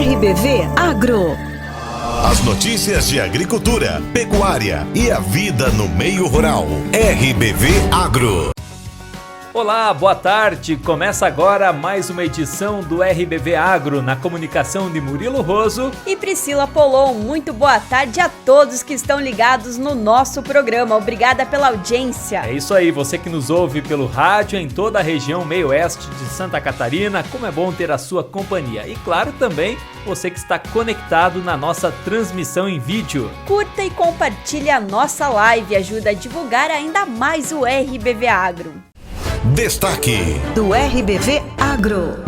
RBV Agro. As notícias de agricultura, pecuária e a vida no meio rural. RBV Agro. Olá, boa tarde. Começa agora mais uma edição do RBV Agro, na comunicação de Murilo Roso e Priscila Polon. Muito boa tarde a todos que estão ligados no nosso programa. Obrigada pela audiência. É isso aí, você que nos ouve pelo rádio em toda a região meio-oeste de Santa Catarina, como é bom ter a sua companhia. E claro, também você que está conectado na nossa transmissão em vídeo. Curta e compartilhe a nossa live, ajuda a divulgar ainda mais o RBV Agro. Destaque do RBV Agro.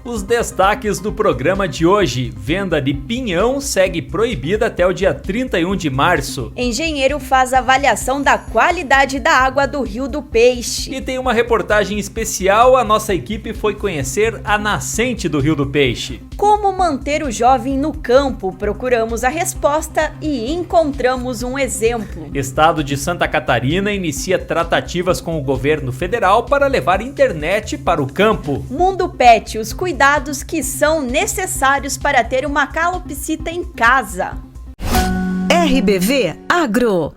Os destaques do programa de hoje. Venda de pinhão segue proibida até o dia 31 de março. Engenheiro faz avaliação da qualidade da água do Rio do Peixe. E tem uma reportagem especial, a nossa equipe foi conhecer a nascente do Rio do Peixe. Como manter o jovem no campo? Procuramos a resposta e encontramos um exemplo. Estado de Santa Catarina inicia tratativas com o governo federal para levar internet para o campo. Mundo Pet, os cuidados que são necessários para ter uma calopsita em casa. RBV Agro.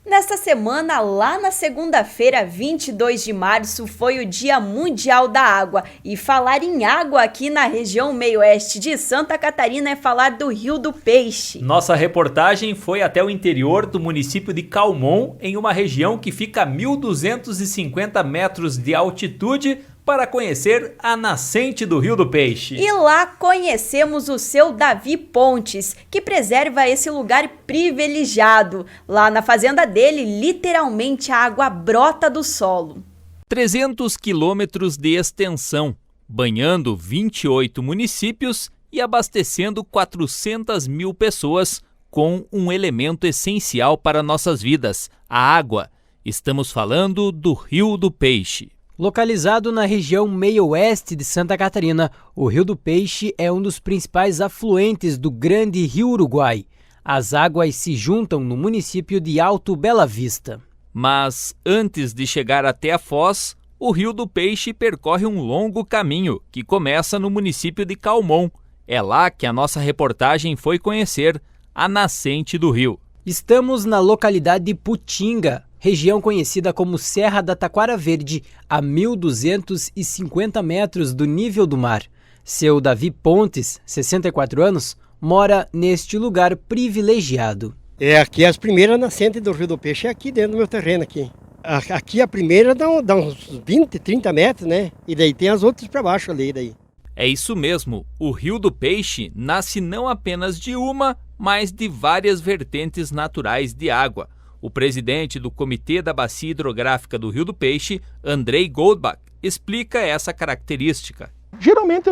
Nesta semana, lá na segunda-feira, 22 de março, foi o Dia Mundial da Água. E falar em água aqui na região meio-oeste de Santa Catarina é falar do Rio do Peixe. Nossa reportagem foi até o interior do município de Calmon, em uma região que fica a 1.250 metros de altitude, para conhecer a nascente do Rio do Peixe. E lá conhecemos o seu Davi Pontes, que preserva esse lugar privilegiado. Lá na fazenda dele, literalmente a água brota do solo. 300 quilômetros de extensão, banhando 28 municípios e abastecendo 400 mil pessoas com um elemento essencial para nossas vidas, a água. Estamos falando do Rio do Peixe. Localizado na região meio-oeste de Santa Catarina, o Rio do Peixe é um dos principais afluentes do grande Rio Uruguai. As águas se juntam no município de Alto Bela Vista. Mas antes de chegar até a foz, o Rio do Peixe percorre um longo caminho que começa no município de Calmon. É lá que a nossa reportagem foi conhecer a nascente do rio. Estamos na localidade de Putinga, região conhecida como Serra da Taquara Verde, a 1.250 metros do nível do mar. Seu Davi Pontes, 64 anos, mora neste lugar privilegiado. Aqui as primeiras nascentes do Rio do Peixe é aqui dentro do meu terreno aqui. Aqui a primeira dá uns 20, 30 metros, né? E daí tem as outras para baixo ali daí. É isso mesmo, o Rio do Peixe nasce não apenas de uma, mas de várias vertentes naturais de água. O presidente do Comitê da Bacia Hidrográfica do Rio do Peixe, Andrei Goldbach, explica essa característica. Geralmente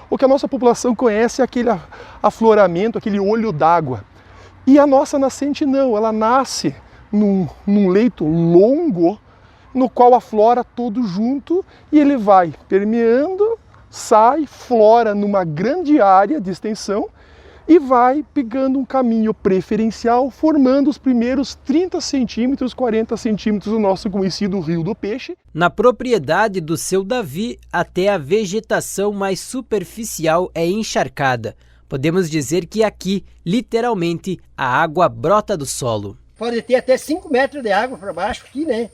o que a nossa população conhece é aquele afloramento, aquele olho d'água. E a nossa nascente não, ela nasce num leito longo, no qual aflora todo junto e ele vai permeando, sai, flora numa grande área de extensão e vai pegando um caminho preferencial, formando os primeiros 30 centímetros, 40 centímetros do nosso conhecido Rio do Peixe. Na propriedade do seu Davi, até a vegetação mais superficial é encharcada. Podemos dizer que aqui, literalmente, a água brota do solo. Pode ter até 5 metros de água para baixo aqui, né?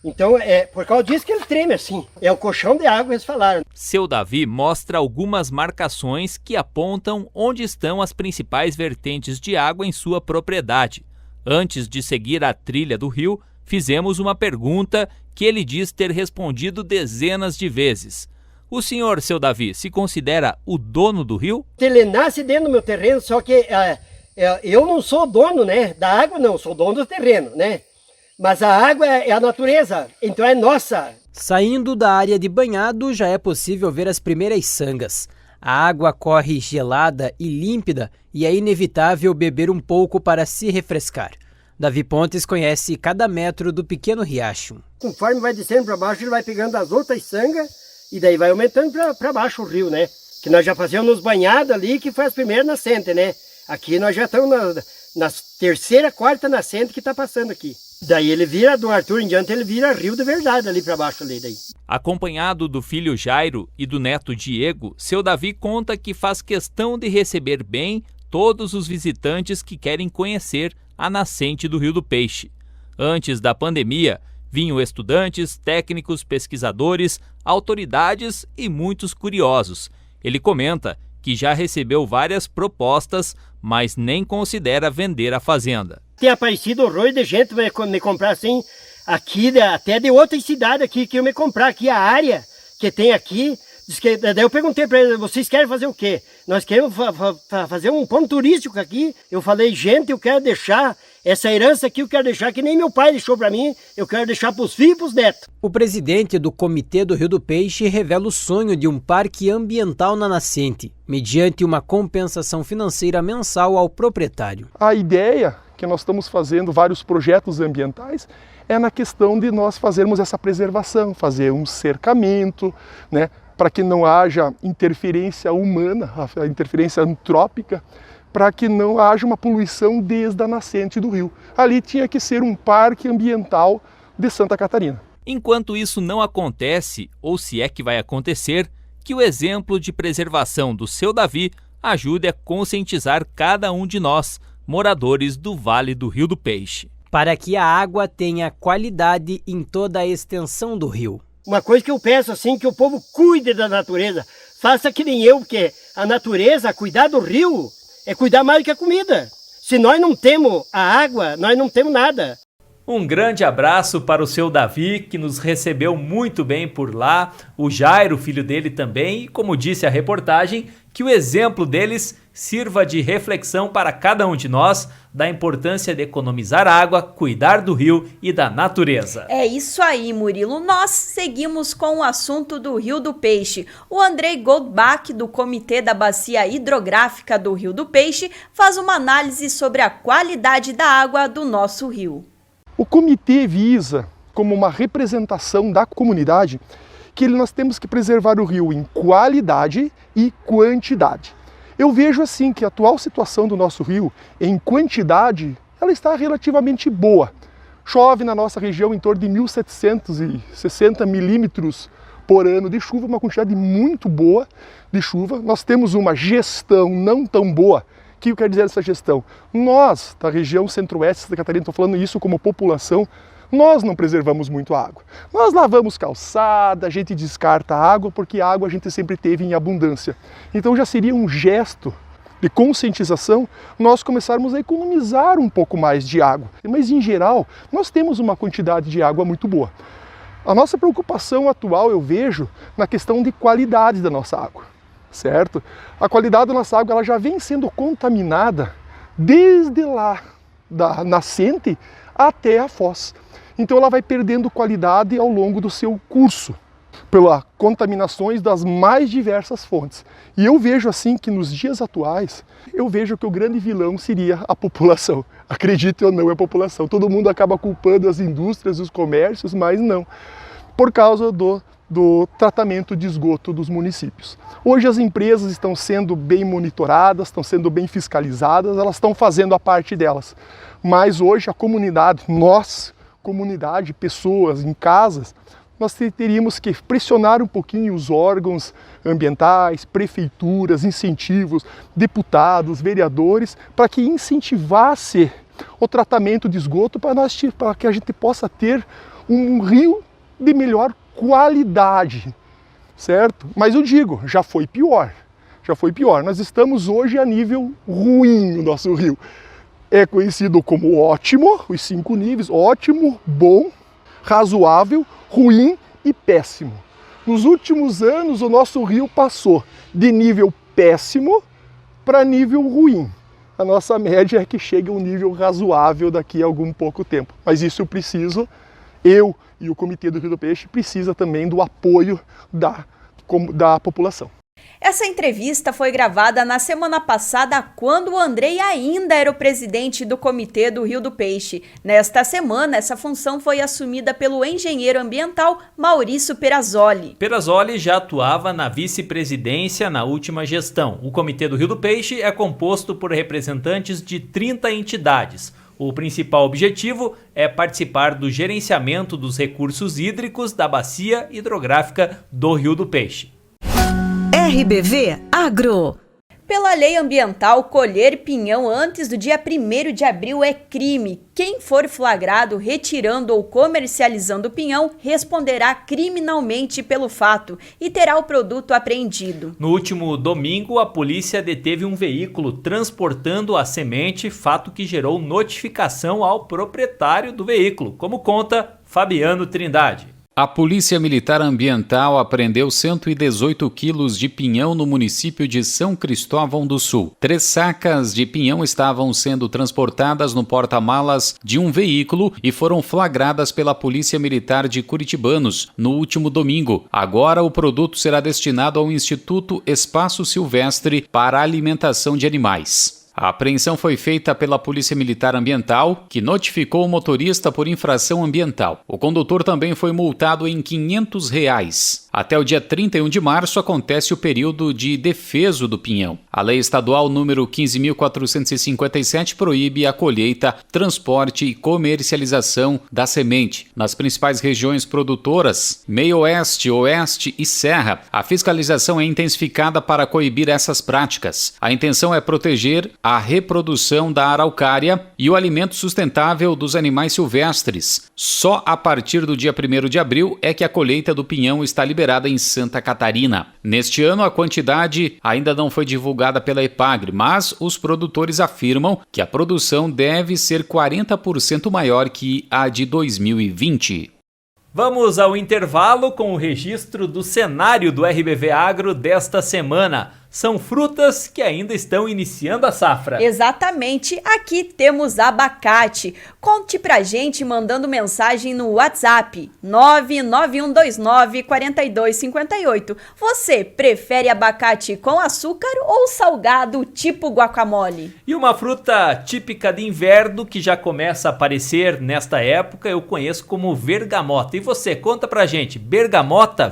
Então, é por causa disso que ele treme assim. É o colchão de água, eles falaram. Seu Davi mostra algumas marcações que apontam onde estão as principais vertentes de água em sua propriedade. Antes de seguir a trilha do rio, fizemos uma pergunta que ele diz ter respondido dezenas de vezes. O senhor, seu Davi, se considera o dono do rio? Ele nasce dentro do meu terreno, só que eu não sou dono, né? Da água não, sou dono do terreno, né? Mas a água é a natureza, então é nossa. Saindo da área de banhado, já é possível ver as primeiras sangas. A água corre gelada e límpida e é inevitável beber um pouco para se refrescar. Davi Pontes conhece cada metro do pequeno riacho. Conforme vai descendo para baixo, ele vai pegando as outras sangas e daí vai aumentando para baixo o rio, né? Que nós já fazíamos nos banhados ali, que foi as primeiras nascentes, né? Aqui nós já estamos na terceira, quarta nascente que está passando aqui. Daí ele vira, do Arthur em diante, ele vira rio de verdade ali para baixo ali daí. Acompanhado do filho Jairo e do neto Diego, seu Davi conta que faz questão de receber bem todos os visitantes que querem conhecer a nascente do Rio do Peixe. Antes da pandemia, vinham estudantes, técnicos, pesquisadores, autoridades e muitos curiosos. Ele comenta que já recebeu várias propostas, mas nem considera vender a fazenda. Tem aparecido horror de gente me comprar assim, aqui, até de outras cidades aqui, que eu me comprar aqui, a área que tem aqui. Daí eu perguntei para eles, vocês querem fazer o quê? Nós queremos fazer um ponto turístico aqui. Eu falei, gente, eu quero deixar essa herança aqui, eu quero deixar que nem meu pai deixou para mim, eu quero deixar para os filhos e para os netos. O presidente do Comitê do Rio do Peixe revela o sonho de um parque ambiental na nascente, mediante uma compensação financeira mensal ao proprietário. A ideia que nós estamos fazendo, vários projetos ambientais, é na questão de nós fazermos essa preservação, fazer um cercamento, né, para que não haja interferência humana, a interferência antrópica, para que não haja uma poluição desde a nascente do rio. Ali tinha que ser um parque ambiental de Santa Catarina. Enquanto isso não acontece, ou se é que vai acontecer, que o exemplo de preservação do seu Davi ajude a conscientizar cada um de nós, moradores do Vale do Rio do Peixe. Para que a água tenha qualidade em toda a extensão do rio. Uma coisa que eu peço assim, que o povo cuide da natureza. Faça que nem eu, porque a natureza, cuidar do rio, é cuidar mais do que a comida. Se nós não temos a água, nós não temos nada. Um grande abraço para o seu Davi, que nos recebeu muito bem por lá, o Jairo, filho dele também, e como disse a reportagem, que o exemplo deles sirva de reflexão para cada um de nós da importância de economizar água, cuidar do rio e da natureza. É isso aí, Murilo. Nós seguimos com o assunto do Rio do Peixe. O Andrei Goldbach, do Comitê da Bacia Hidrográfica do Rio do Peixe, faz uma análise sobre a qualidade da água do nosso rio. O comitê visa, como uma representação da comunidade, que nós temos que preservar o rio em qualidade e quantidade. Eu vejo assim que a atual situação do nosso rio, em quantidade, ela está relativamente boa. Chove na nossa região em torno de 1.760 milímetros por ano de chuva, uma quantidade muito boa de chuva. Nós temos uma gestão não tão boa. O que eu quero dizer essa gestão? Nós, da região centro-oeste de Santa Catarina, estou falando isso como população, nós não preservamos muito a água. Nós lavamos calçada, a gente descarta a água, porque a água a gente sempre teve em abundância. Então já seria um gesto de conscientização nós começarmos a economizar um pouco mais de água. Mas em geral, nós temos uma quantidade de água muito boa. A nossa preocupação atual eu vejo na questão de qualidade da nossa água. Certo? A qualidade da nossa água ela já vem sendo contaminada desde lá da nascente até a foz. Então ela vai perdendo qualidade ao longo do seu curso, pelas contaminações das mais diversas fontes. E eu vejo assim que nos dias atuais, eu vejo que o grande vilão seria a população. Acredite ou não, é a população. Todo mundo acaba culpando as indústrias, os comércios, mas não. Por causa do tratamento de esgoto dos municípios. Hoje as empresas estão sendo bem monitoradas, estão sendo bem fiscalizadas, elas estão fazendo a parte delas. Mas hoje a comunidade, nós, comunidade, pessoas em casas, nós teríamos que pressionar um pouquinho os órgãos ambientais, prefeituras, incentivos, deputados, vereadores, para que incentivasse o tratamento de esgoto para que a gente possa ter um rio de melhor qualidade, certo? Mas eu digo, já foi pior. Nós estamos hoje a nível ruim no nosso rio. É conhecido como ótimo, os 5 níveis, ótimo, bom, razoável, ruim e péssimo. Nos últimos anos o nosso rio passou de nível péssimo para nível ruim. A nossa média é que chegue a um nível razoável daqui a algum pouco tempo. Mas isso eu e o Comitê do Rio do Peixe precisa também do apoio da população. Essa entrevista foi gravada na semana passada, quando o Andrei ainda era o presidente do Comitê do Rio do Peixe. Nesta semana, essa função foi assumida pelo engenheiro ambiental Maurício Perazzoli. Perazzoli já atuava na vice-presidência na última gestão. O Comitê do Rio do Peixe é composto por representantes de 30 entidades. O principal objetivo é participar do gerenciamento dos recursos hídricos da bacia hidrográfica do Rio do Peixe. RBV Agro. Pela lei ambiental, colher pinhão antes do dia 1º de abril é crime. Quem for flagrado retirando ou comercializando pinhão responderá criminalmente pelo fato e terá o produto apreendido. No último domingo, a polícia deteve um veículo transportando a semente, fato que gerou notificação ao proprietário do veículo, como conta Fabiano Trindade. A Polícia Militar Ambiental apreendeu 118 quilos de pinhão no município de São Cristóvão do Sul. 3 sacas de pinhão estavam sendo transportadas no porta-malas de um veículo e foram flagradas pela Polícia Militar de Curitibanos no último domingo. Agora o produto será destinado ao Instituto Espaço Silvestre para a alimentação de animais. A apreensão foi feita pela Polícia Militar Ambiental, que notificou o motorista por infração ambiental. O condutor também foi multado em R$ 500. Até o dia 31 de março acontece o período de defeso do pinhão. A Lei Estadual número 15.457 proíbe a colheita, transporte e comercialização da semente. Nas principais regiões produtoras, Meio-Oeste, Oeste e Serra, a fiscalização é intensificada para coibir essas práticas. A intenção é proteger a reprodução da araucária e o alimento sustentável dos animais silvestres. Só a partir do dia 1º de abril é que a colheita do pinhão está liberada em Santa Catarina. Neste ano, a quantidade ainda não foi divulgada pela EPAGRE, mas os produtores afirmam que a produção deve ser 40% maior que a de 2020. Vamos ao intervalo com o registro do cenário do RBV Agro desta semana. São frutas que ainda estão iniciando a safra. Exatamente, aqui temos abacate. Conte pra gente mandando mensagem no WhatsApp 991294258. Você prefere abacate com açúcar ou salgado tipo guacamole? E uma fruta típica de inverno que já começa a aparecer nesta época eu conheço como vergamota. E você, conta pra gente, bergamota,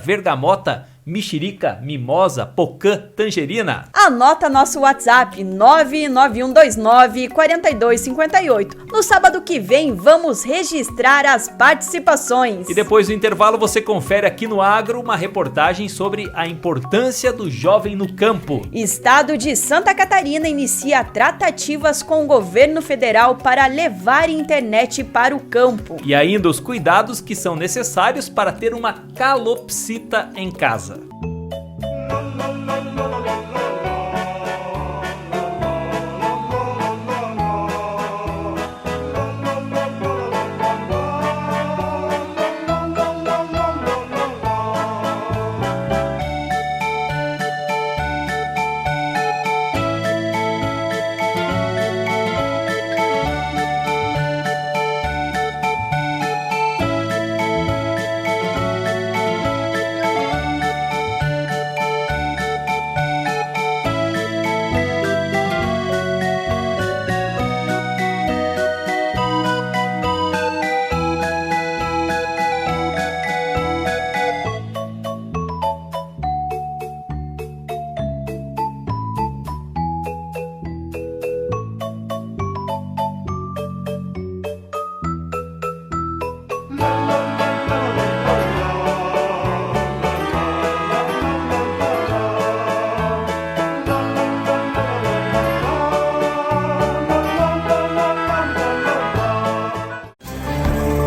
mexerica, mimosa, pocã, tangerina? Anota nosso WhatsApp 991294258. No sábado que vem vamos registrar as participações. E depois do intervalo você confere aqui no Agro uma reportagem sobre a importância do jovem no campo. Estado de Santa Catarina inicia tratativas com o governo federal para levar internet para o campo. E ainda os cuidados que são necessários para ter uma calopsita em casa.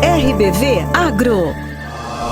RBV Agro.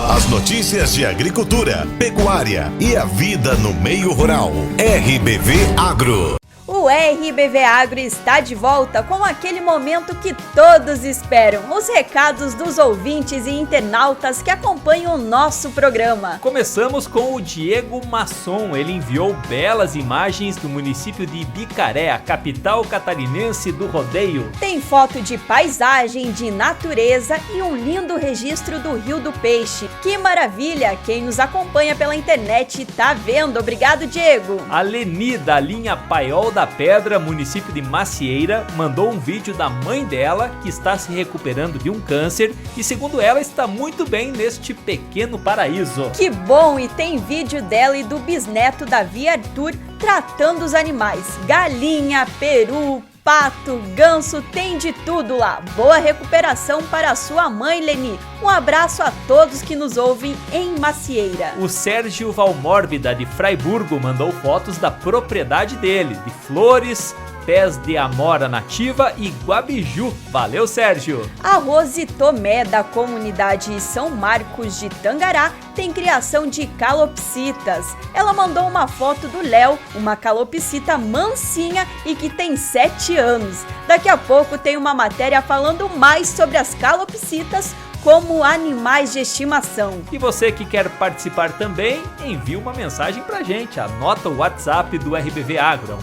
As notícias de agricultura, pecuária e a vida no meio rural. RBV Agro. O RBV Agro está de volta com aquele momento que todos esperam, os recados dos ouvintes e internautas que acompanham o nosso programa. Começamos com o Diego Masson, ele enviou belas imagens do município de Ibicaré, a capital catarinense do rodeio. Tem foto de paisagem, de natureza e um lindo registro do Rio do Peixe. Que maravilha! Quem nos acompanha pela internet tá vendo. Obrigado, Diego! A Leni, da linha Paiol da Pedra, município de Macieira, mandou um vídeo da mãe dela que está se recuperando de um câncer e, segundo ela, está muito bem neste pequeno paraíso. Que bom! E tem vídeo dela e do bisneto Davi Arthur tratando os animais, galinha, peru, pato, ganso, tem de tudo lá. Boa recuperação para sua mãe, Leni. Um abraço a todos que nos ouvem em Macieira. O Sérgio Valmórbida de Fraiburgo mandou fotos da propriedade dele, de flores, pés de amora nativa e guabiju. Valeu, Sérgio! A Rose Tomé, da comunidade São Marcos de Tangará, tem criação de calopsitas. Ela mandou uma foto do Léo, uma calopsita mansinha e que tem 7 anos. Daqui a pouco tem uma matéria falando mais sobre as calopsitas como animais de estimação. E você que quer participar também, envie uma mensagem pra gente. Anota o WhatsApp do RBV Agro, é o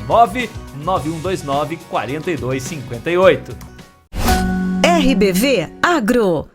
99129-4258. RBV Agro.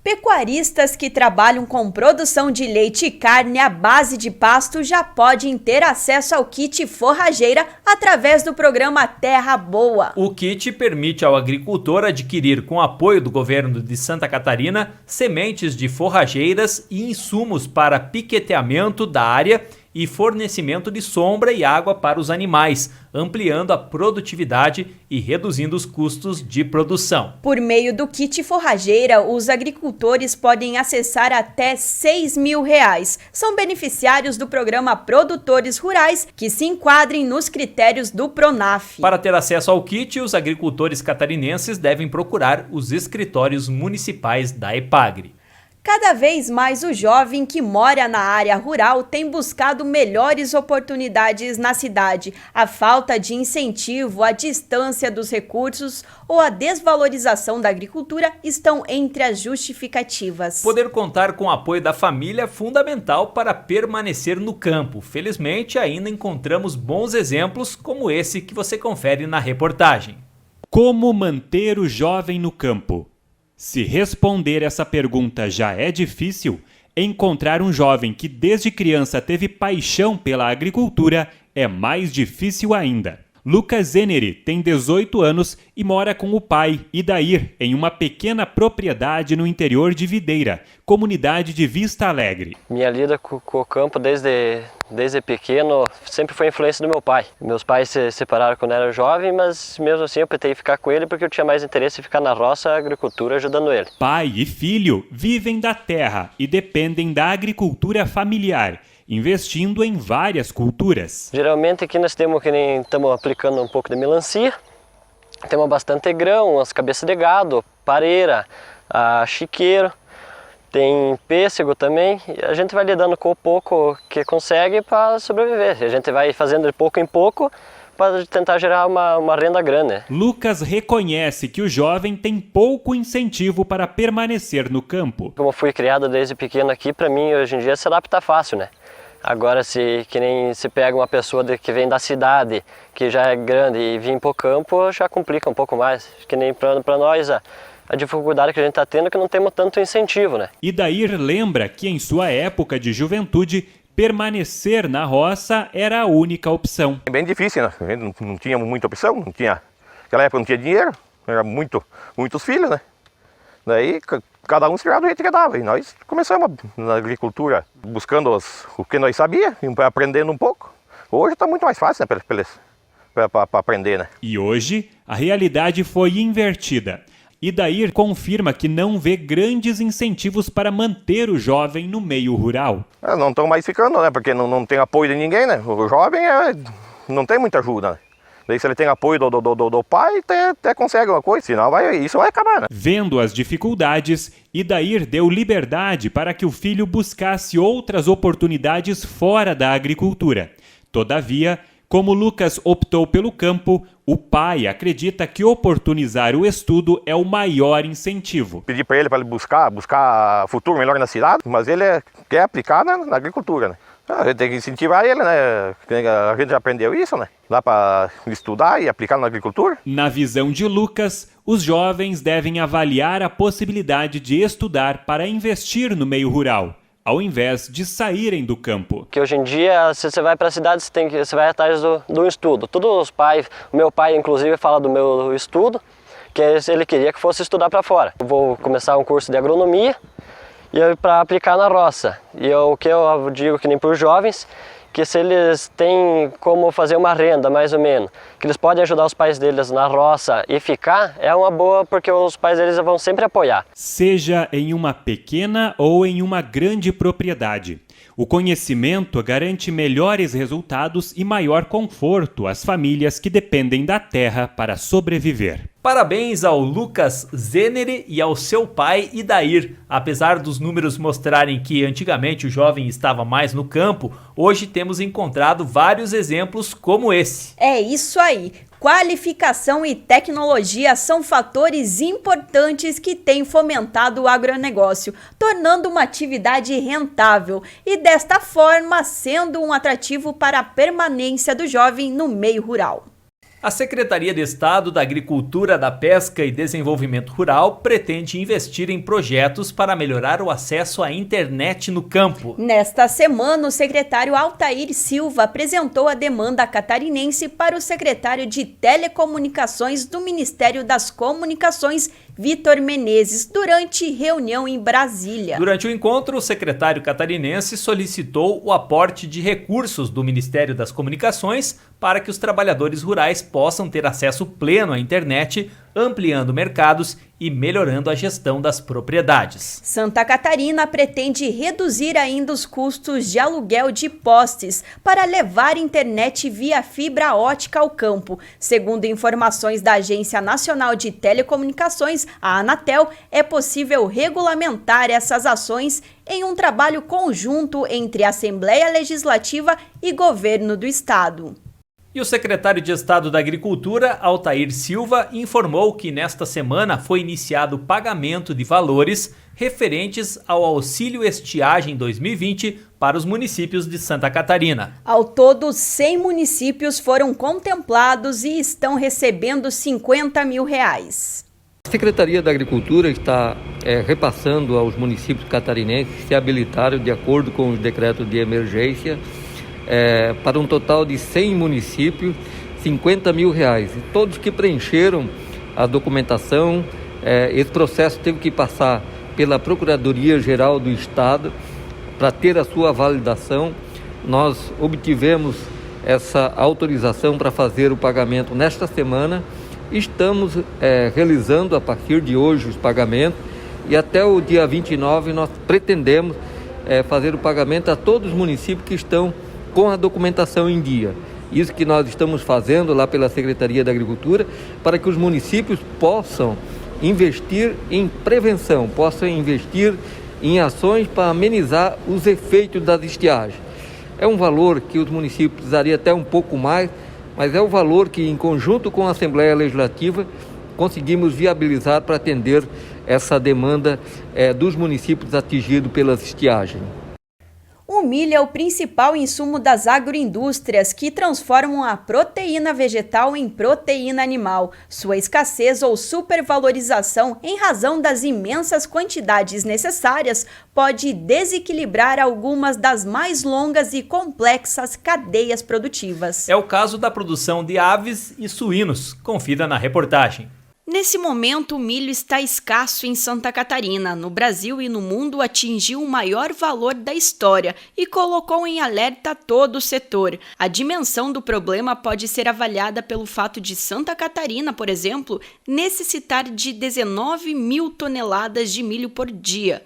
Pecuaristas que trabalham com produção de leite e carne à base de pasto já podem ter acesso ao kit forrageira através do programa Terra Boa. O kit permite ao agricultor adquirir, com apoio do governo de Santa Catarina, sementes de forrageiras e insumos para piqueteamento da área e fornecimento de sombra e água para os animais, ampliando a produtividade e reduzindo os custos de produção. Por meio do kit forrageira, os agricultores podem acessar até R$6.000. São beneficiários do programa Produtores Rurais que se enquadrem nos critérios do Pronaf. Para ter acesso ao kit, os agricultores catarinenses devem procurar os escritórios municipais da EPAGRE. Cada vez mais o jovem que mora na área rural tem buscado melhores oportunidades na cidade. A falta de incentivo, a distância dos recursos ou a desvalorização da agricultura estão entre as justificativas. Poder contar com o apoio da família é fundamental para permanecer no campo. Felizmente, ainda encontramos bons exemplos como esse que você confere na reportagem. Como manter o jovem no campo? Se responder essa pergunta já é difícil, encontrar um jovem que desde criança teve paixão pela agricultura é mais difícil ainda. Lucas Zeneri tem 18 anos e mora com o pai, Idair, em uma pequena propriedade no interior de Videira, comunidade de Vista Alegre. Minha lida com o campo desde pequeno sempre foi a influência do meu pai. Meus pais se separaram quando eu era jovem, mas mesmo assim eu optei ficar com ele porque eu tinha mais interesse em ficar na roça, a agricultura, ajudando ele. Pai e filho vivem da terra e dependem da agricultura familiar, investindo em várias culturas. Geralmente aqui nós estamos aplicando um pouco de melancia, temos bastante grão, as cabeças de gado, pareira, chiqueiro, tem pêssego também. E a gente vai lidando com o pouco que consegue para sobreviver. A gente vai fazendo de pouco em pouco para tentar gerar uma renda grande. Lucas reconhece que o jovem tem pouco incentivo para permanecer no campo. Como fui criado desde pequeno aqui, para mim hoje em dia se adapta fácil, né? Agora, que nem se pega uma pessoa que vem da cidade, que já é grande, e vir para o campo, já complica um pouco mais. Que nem para nós, a dificuldade que a gente está tendo é que não temos tanto incentivo, né? Idair lembra que em sua época de juventude, permanecer na roça era a única opção. É bem difícil, né? A gente não tinha muita opção, naquela época não tinha dinheiro, era muitos filhos, né? Daí cada um se virava do jeito que dava. E nós começamos na agricultura, buscando o que nós sabíamos, aprendendo um pouco. Hoje está muito mais fácil, né, para aprender, né? E hoje a realidade foi invertida. Idair confirma que não vê grandes incentivos para manter o jovem no meio rural. Não estão mais ficando, né? Porque não tem apoio de ninguém, né? O jovem não tem muita ajuda, né? Daí se ele tem apoio do pai, até consegue uma coisa, senão isso vai acabar, né? Vendo as dificuldades, Idair deu liberdade para que o filho buscasse outras oportunidades fora da agricultura. Todavia, como Lucas optou pelo campo, o pai acredita que oportunizar o estudo é o maior incentivo. Pedi para ele buscar futuro melhor na cidade, mas ele quer aplicar na agricultura, né? A gente tem que incentivar ele, né? A gente já aprendeu isso, né? Dá para estudar e aplicar na agricultura. Na visão de Lucas, os jovens devem avaliar a possibilidade de estudar para investir no meio rural, ao invés de saírem do campo. Que hoje em dia, se você vai para a cidade, você vai atrás do estudo. Todos os pais, o meu pai inclusive fala do meu estudo, que ele queria que fosse estudar para fora. Eu vou começar um curso de agronomia, e para aplicar na roça. E o que eu digo que nem para os jovens, que se eles têm como fazer uma renda, mais ou menos, que eles podem ajudar os pais deles na roça e ficar, é uma boa, porque os pais deles vão sempre apoiar. Seja em uma pequena ou em uma grande propriedade, o conhecimento garante melhores resultados e maior conforto às famílias que dependem da terra para sobreviver. Parabéns ao Lucas Zenere e ao seu pai Idair. Apesar dos números mostrarem que antigamente o jovem estava mais no campo, hoje temos encontrado vários exemplos como esse. É isso aí. Qualificação e tecnologia são fatores importantes que têm fomentado o agronegócio, tornando uma atividade rentável e, desta forma, sendo um atrativo para a permanência do jovem no meio rural. A Secretaria de Estado da Agricultura, da Pesca e Desenvolvimento Rural pretende investir em projetos para melhorar o acesso à internet no campo. Nesta semana, o secretário Altair Silva apresentou a demanda catarinense para o secretário de Telecomunicações do Ministério das Comunicações, Vitor Menezes, durante reunião em Brasília. Durante o encontro, o secretário catarinense solicitou o aporte de recursos do Ministério das Comunicações para que os trabalhadores rurais possam ter acesso pleno à internet, ampliando mercados e melhorando a gestão das propriedades. Santa Catarina pretende reduzir ainda os custos de aluguel de postes para levar internet via fibra ótica ao campo. Segundo informações da Agência Nacional de Telecomunicações, a Anatel, é possível regulamentar essas ações em um trabalho conjunto entre a Assembleia Legislativa e Governo do Estado. E o secretário de Estado da Agricultura, Altair Silva, informou que nesta semana foi iniciado o pagamento de valores referentes ao Auxílio Estiagem 2020 para os municípios de Santa Catarina. Ao todo, 100 municípios foram contemplados e estão recebendo R$50 mil. A Secretaria da Agricultura está repassando aos municípios catarinenses que se habilitaram de acordo com os decretos de emergência para um total de 100 municípios, R$50 mil. E todos que preencheram a documentação, esse processo teve que passar pela Procuradoria-Geral do Estado para ter a sua validação. Nós obtivemos essa autorização para fazer o pagamento nesta semana. Estamos realizando a partir de hoje os pagamentos e até o dia 29 nós pretendemos fazer o pagamento a todos os municípios que estão com a documentação em dia. Isso que nós estamos fazendo lá pela Secretaria da Agricultura para que os municípios possam investir em prevenção, possam investir em ações para amenizar os efeitos das estiagens. É um valor que os municípios precisariam até um pouco mais, mas é o valor que, em conjunto com a Assembleia Legislativa, conseguimos viabilizar para atender essa demanda dos municípios atingidos pelas estiagens. O milho é o principal insumo das agroindústrias que transformam a proteína vegetal em proteína animal. Sua escassez ou supervalorização, em razão das imensas quantidades necessárias, pode desequilibrar algumas das mais longas e complexas cadeias produtivas. É o caso da produção de aves e suínos. Confira na reportagem. Nesse momento, o milho está escasso em Santa Catarina. No Brasil e no mundo, atingiu o maior valor da história e colocou em alerta todo o setor. A dimensão do problema pode ser avaliada pelo fato de Santa Catarina, por exemplo, necessitar de 19 mil toneladas de milho por dia.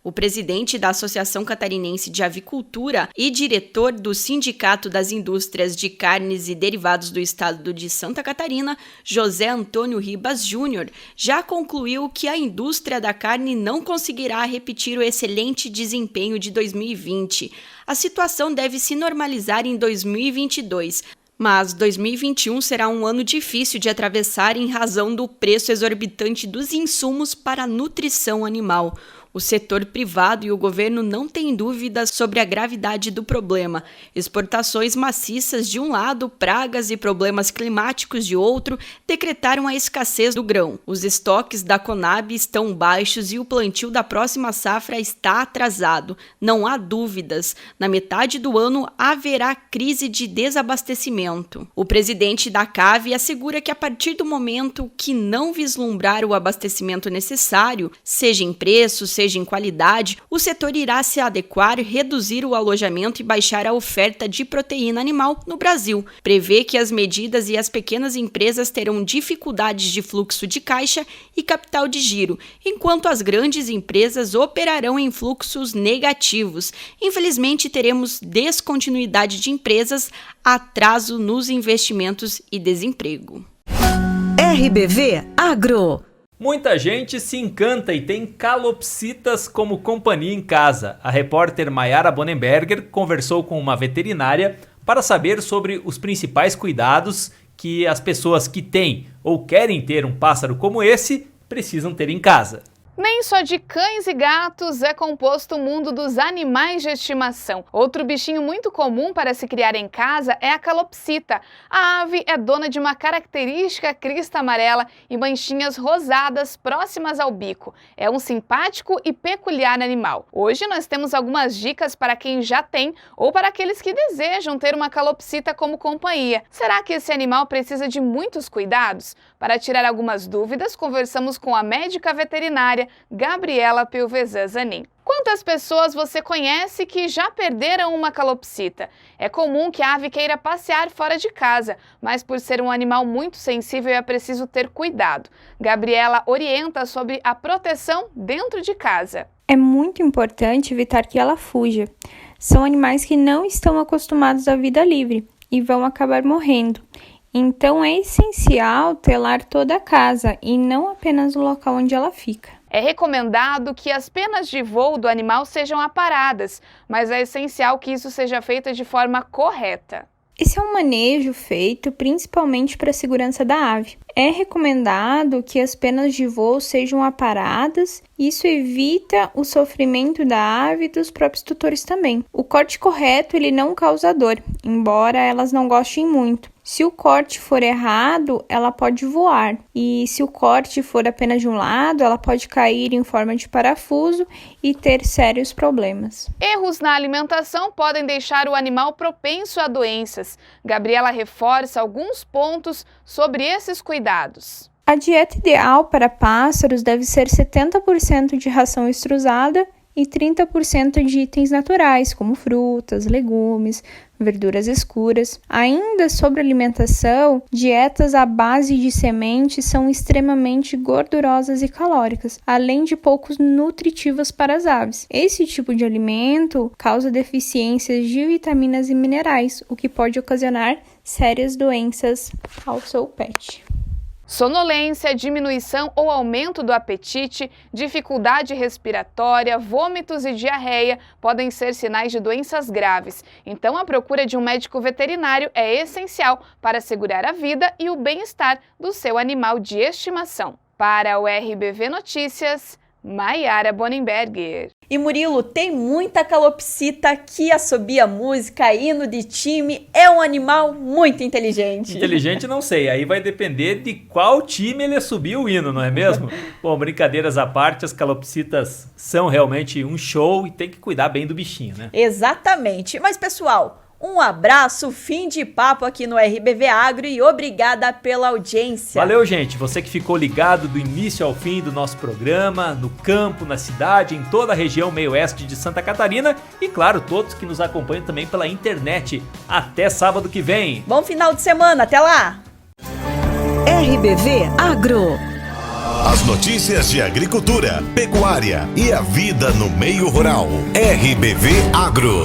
O presidente da Associação Catarinense de Avicultura e diretor do Sindicato das Indústrias de Carnes e Derivados do Estado de Santa Catarina, José Antônio Ribas Júnior, já concluiu que a indústria da carne não conseguirá repetir o excelente desempenho de 2020. A situação deve se normalizar em 2022. Mas 2021 será um ano difícil de atravessar em razão do preço exorbitante dos insumos para a nutrição animal. O setor privado e o governo não têm dúvidas sobre a gravidade do problema. Exportações maciças de um lado, pragas e problemas climáticos de outro, decretaram a escassez do grão. Os estoques da Conab estão baixos e o plantio da próxima safra está atrasado. Não há dúvidas. Na metade do ano haverá crise de desabastecimento. O presidente da CAV assegura que a partir do momento que não vislumbrar o abastecimento necessário, seja em preço, seja seja em qualidade, o setor irá se adequar, reduzir o alojamento e baixar a oferta de proteína animal no Brasil. Prevê que as medidas e as pequenas empresas terão dificuldades de fluxo de caixa e capital de giro, enquanto as grandes empresas operarão em fluxos negativos. Infelizmente, teremos descontinuidade de empresas, atraso nos investimentos e desemprego. RBV Agro. Muita gente se encanta e tem calopsitas como companhia em casa. A repórter Mayara Bonenberger conversou com uma veterinária para saber sobre os principais cuidados que as pessoas que têm ou querem ter um pássaro como esse precisam ter em casa. Nem só de cães e gatos é composto o mundo dos animais de estimação. Outro bichinho muito comum para se criar em casa é a calopsita. A ave é dona de uma característica crista amarela e manchinhas rosadas próximas ao bico. É um simpático e peculiar animal. Hoje nós temos algumas dicas para quem já tem ou para aqueles que desejam ter uma calopsita como companhia. Será que esse animal precisa de muitos cuidados? Para tirar algumas dúvidas, conversamos com a médica veterinária Gabriela Pilvezan Zanin. Quantas pessoas você conhece que já perderam uma calopsita? É comum que a ave queira passear fora de casa, mas por ser um animal muito sensível é preciso ter cuidado. Gabriela orienta sobre a proteção dentro de casa. É muito importante evitar que ela fuja. São animais que não estão acostumados à vida livre e vão acabar morrendo. Então é essencial telar toda a casa e não apenas o local onde ela fica. É recomendado que as penas de voo do animal sejam aparadas, mas é essencial que isso seja feito de forma correta. Esse é um manejo feito principalmente para a segurança da ave. É recomendado que as penas de voo sejam aparadas, e isso evita o sofrimento da ave e dos próprios tutores também. O corte correto ele não causa dor, embora elas não gostem muito. Se o corte for errado, ela pode voar, e se o corte for apenas de um lado, ela pode cair em forma de parafuso e ter sérios problemas. Erros na alimentação podem deixar o animal propenso a doenças. Gabriela reforça alguns pontos sobre esses cuidados. A dieta ideal para pássaros deve ser 70% de ração extrusada e 30% de itens naturais, como frutas, legumes, verduras escuras. Ainda sobre alimentação, dietas à base de sementes são extremamente gordurosas e calóricas, além de poucos nutritivas para as aves. Esse tipo de alimento causa deficiências de vitaminas e minerais, o que pode ocasionar sérias doenças ao seu pet. Sonolência, diminuição ou aumento do apetite, dificuldade respiratória, vômitos e diarreia podem ser sinais de doenças graves. Então, a procura de um médico veterinário é essencial para assegurar a vida e o bem-estar do seu animal de estimação. Para o RBV Notícias, Mayara Bonenberger. E Murilo, tem muita calopsita que assobia música, hino de time, é um animal muito inteligente. Inteligente não sei, aí vai depender de qual time ele assobia o hino, não é mesmo? Bom, brincadeiras à parte, as calopsitas são realmente um show e tem que cuidar bem do bichinho, né? Exatamente, mas pessoal, um abraço, fim de papo aqui no RBV Agro e obrigada pela audiência. Valeu, gente. Você que ficou ligado do início ao fim do nosso programa, no campo, na cidade, em toda a região meio-oeste de Santa Catarina e, claro, todos que nos acompanham também pela internet. Até sábado que vem. Bom final de semana. Até lá. RBV Agro. As notícias de agricultura, pecuária e a vida no meio rural. RBV Agro.